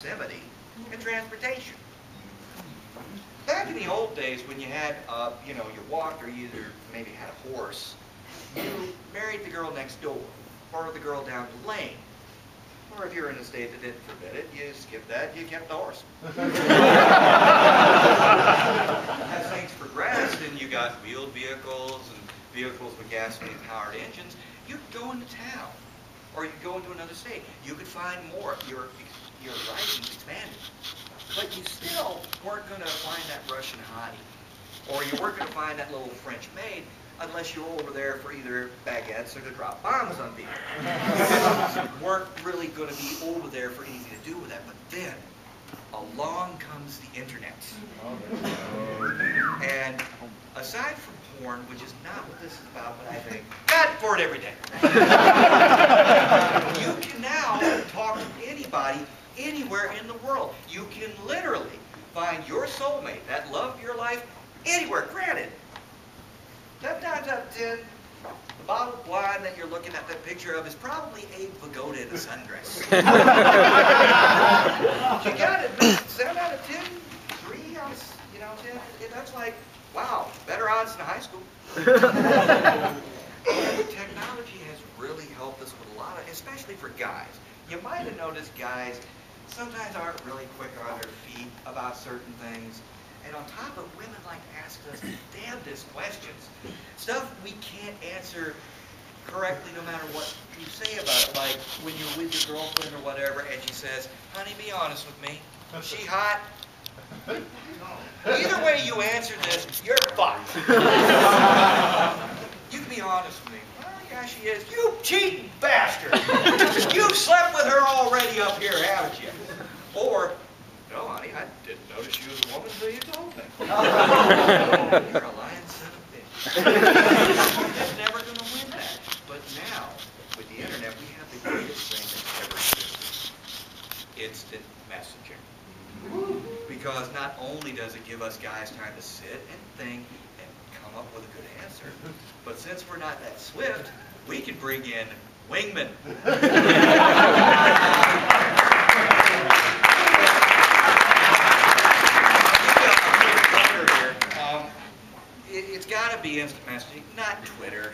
proximity and transportation. Back in the old days when you had, you walked or you either maybe had a horse, you married the girl next door or the girl down the lane. Or if you're in a state that didn't forbid it, you skipped that, you kept the horse. As things progressed and you got wheeled vehicles and vehicles with gasoline-powered engines, you'd go into town or you'd go into another state. You could find more. Your horizons expanded. But you still weren't going to find that Russian hottie. Or you weren't going to find that little French maid unless you were over there for either baguettes or to drop bombs on people. You weren't really going to be over there for anything to do with that. But then, along comes the internet. And aside from porn, which is not what this is about, but I think, God, for it every day. You can now talk to anybody, anywhere in the world. You can literally find your soulmate, that love of your life, anywhere. Granted, 10 times out of 10, the bottle of wine that you're looking at that picture of is probably Abe Vigoda in a sundress. You got it, 7 out of 10, 3 out of 10. That's like, wow, better odds than high school. And technology has really helped us with a lot of, especially for guys. You might have noticed guys sometimes aren't really quick on their feet about certain things. And on top of women like to ask us the damnedest questions. Stuff we can't answer correctly no matter what you say about it. Like when you're with your girlfriend or whatever and she says, honey, be honest with me. Is she hot? Either way you answer this, you're fucked. You can be honest with me. Well, yeah, she is. You cheating bastard. You've slept with her already up here, haven't you? Or, no, honey, I didn't notice you was a woman until you told me. You're a lying son of a bitch. You're just never going to win that. But now, with the internet, we have the greatest thing that's ever existed. Instant messaging. Because not only does it give us guys time to sit and think and come up with a good answer, but since we're not that swift, we can bring in wingmen. It's got to be instant messaging, not Twitter.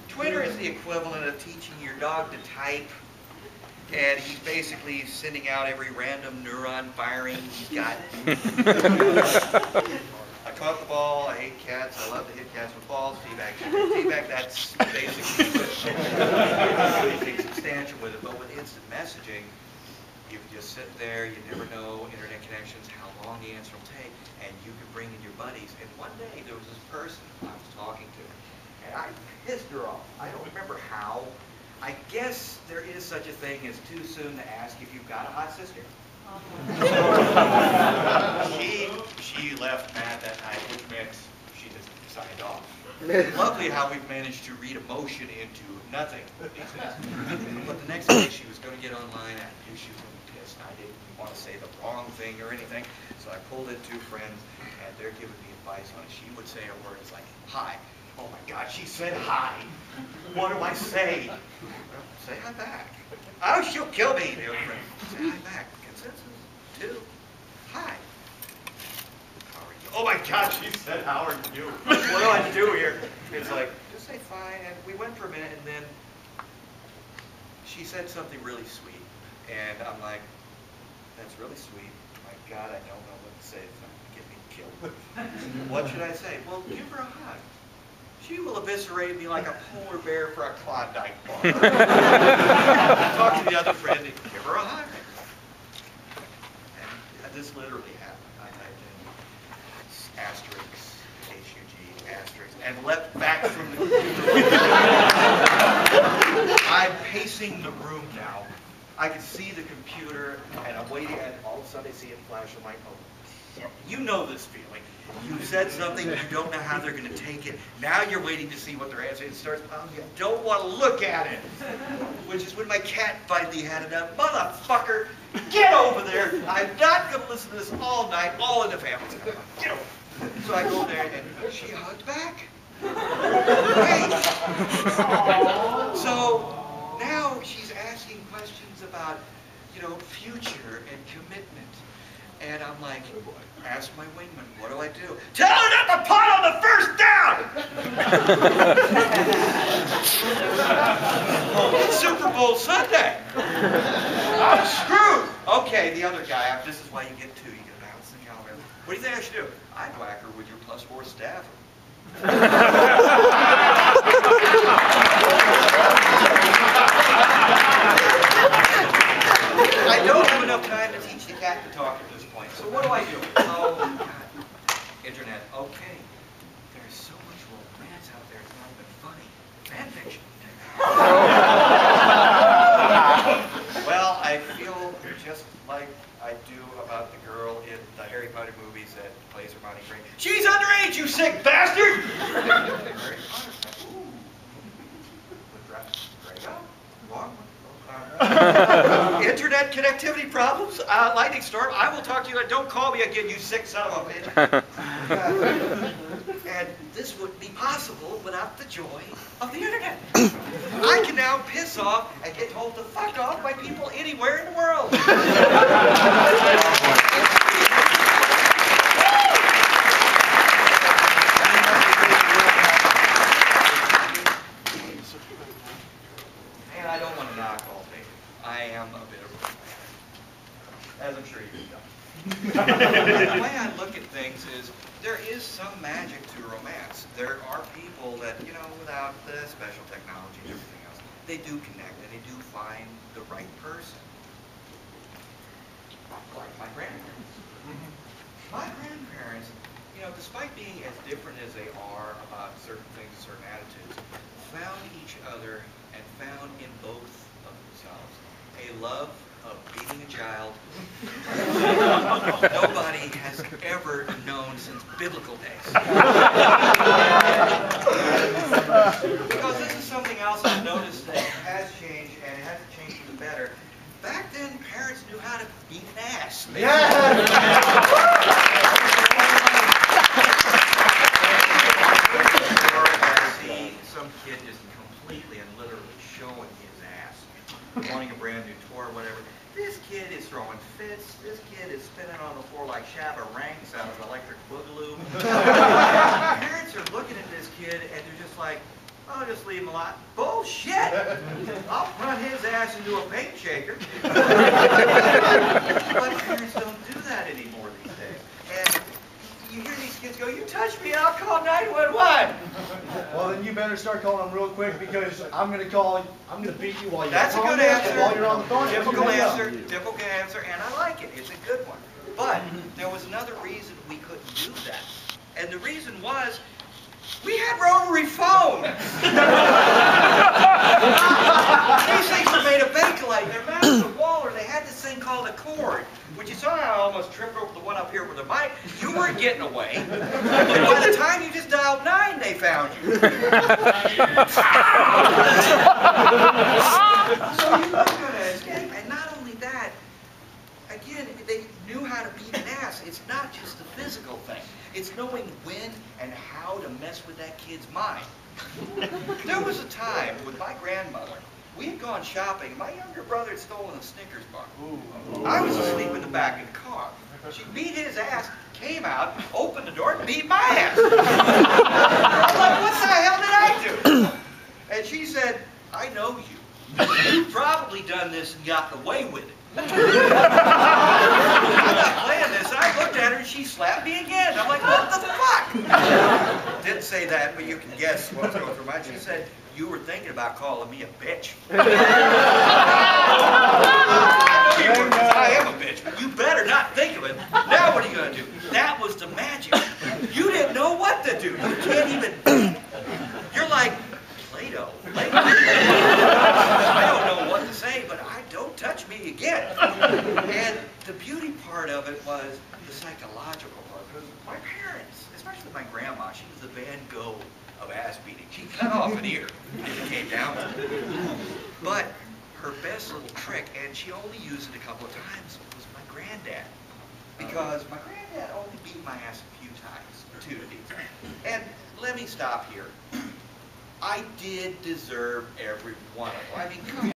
Twitter is the equivalent of teaching your dog to type, and he's basically sending out every random neuron firing he's got. I caught the ball, I hate cats, I love to hit cats with balls, feedback, that's basically anything substantial with it. But with instant messaging, you can just sit there, you never know internet connections, how long the answer will take, and you can bring in your buddies. And one day there was this person I was talking to, and I pissed her off. I don't remember how. I guess there is such a thing as too soon to ask if you've got a hot sister. She left mad that night, which meant she just signed off. Lovely how we've managed to read emotion into nothing these days. But the next day she was going to get online, and I knew she was going to be pissed. I didn't want to say the wrong thing or anything, so I pulled in 2 friends, and they're giving me advice on it. She would say a word, it's like, hi. Oh my God, she said hi. What do I say? Well, say hi back. Oh, she'll kill me, the other friend. Say hi back. Consensus 2. Hi. How are you? Oh my God, she said, how are you? What do I do here? It's like, just say fine. And we went for a minute, and then she said something really sweet. And I'm like, that's really sweet. My God, I don't know what to say. It's not going to get me killed. What should I say? Well, give her a hug. She will eviscerate me like a polar bear for a Klondike bar. Talk to the other friend and give her a hug. And this literally happened. I typed in asterisk, H-U-G, asterisk, and leapt back from the computer. I'm pacing the room now. I can see the computer, and I'm waiting, and all of a sudden I see it flash on my phone. You know this feeling. You said something, you don't know how they're going to take it. Now you're waiting to see what their answer is. It starts pounding. You don't want to look at it. Which is when my cat finally had enough. Motherfucker, get over there. I'm not going to listen to this all night, all in the family. Get over. So I go there, and she hugged back. Hey. So now she's asking questions about you know, future and commitment. And I'm like, ask my wingman, what do I do? Tell her not to punt on the first down! It's Super Bowl Sunday. I'm screwed. Okay, the other guy, this is why you get two. You get balance the caliber. What do you think I should do? I'd whack her with your +4 staffer. I don't have enough time to teach the cat to talk at this point. So what do I do? Oh, God. Internet. Okay. There's so much romance out there. It's not even funny. Fan fiction. Well, I feel just like I do about the girl in the Harry Potter movies that plays Hermione Granger. She's underage, you sick bastard! Harry Potter. Ooh. Drago? Wrong one. Internet connectivity problems, lightning storm. I will talk to you and don't call me again, you sick son of a bitch. And this wouldn't be possible without the joy of the internet. I can now piss off and get told to fuck off by people anywhere in the world. And I don't want to knock all day. I am a bit of a romantic, as I'm sure you've done. The way I look at things is there is some magic to romance. There are people that, you know, without the special technology and everything else, they do connect and they do find the right person. Like my grandparents. My grandparents, you know, despite being as different as they are about certain things, certain attitudes, found each other and found in both of themselves a love of beating a child nobody has ever known since biblical days. Because this is something else I've noticed that has changed, and it hasn't changed for the better. Back then, parents knew how to beat an ass. Or I see some kid just completely and literally showing his ass, wanting a brand new toy or whatever. This kid is throwing fits. This kid is spinning on the floor like Shabba Ranks out of Electric Boogaloo. Parents are looking at this kid and they're just like, oh, just leave him alone. Bullshit! I'll run his ass into a paint shaker. But parents don't do that anymore these days. And you hear these kids go, you touch me, I'll call 911. Well, then you better start calling them real quick because I'm going to beat you while you're That's a good answer. While you're on the phone. Typical answer, and I like it. It's a good one. But there was another reason we couldn't do that. And the reason was, we had rotary phones. These things were made of Bakelite. They're mounted to the wall, or they had this thing called a cord, which you saw how I almost tripped over the one up here with the mic. You weren't getting away. And by the time you just dialed 9, they found you. So you weren't going to escape. And not only that, again, they knew how to beat an ass. It's not just the physical thing. It's knowing when and how to mess with that kid's mind. There was a time with my grandmother, we had gone shopping. My younger brother had stolen a Snickers bar. I was asleep in the back of the car. She beat his ass, came out, opened the door, and beat my ass. I'm like, what the hell did I do? And she said, I know you. You've probably done this and gotten away with it. I'm not playing this. I looked at her and she slapped me again. I'm like, what the fuck? Didn't say that, but you can guess what was going through my mind. She said, you were thinking about calling me a bitch. I am a bitch, but you better not think of it. Now what are you going to do? That was the magic. You didn't know what to do. You can't even think. You're like, Play-Doh. I don't know what to say, but don't touch me again. And the beauty part of it was the psychological part. Because my parents, especially my grandma, she was the Van Gogh of ass beating. She cut off an ear if it came down to it. But her best little trick, and she only used it a couple of times, was my granddad. Because my granddad only beat my ass a few times, 2 to be exact. And let me stop here. I did deserve every one of them. I mean, come on.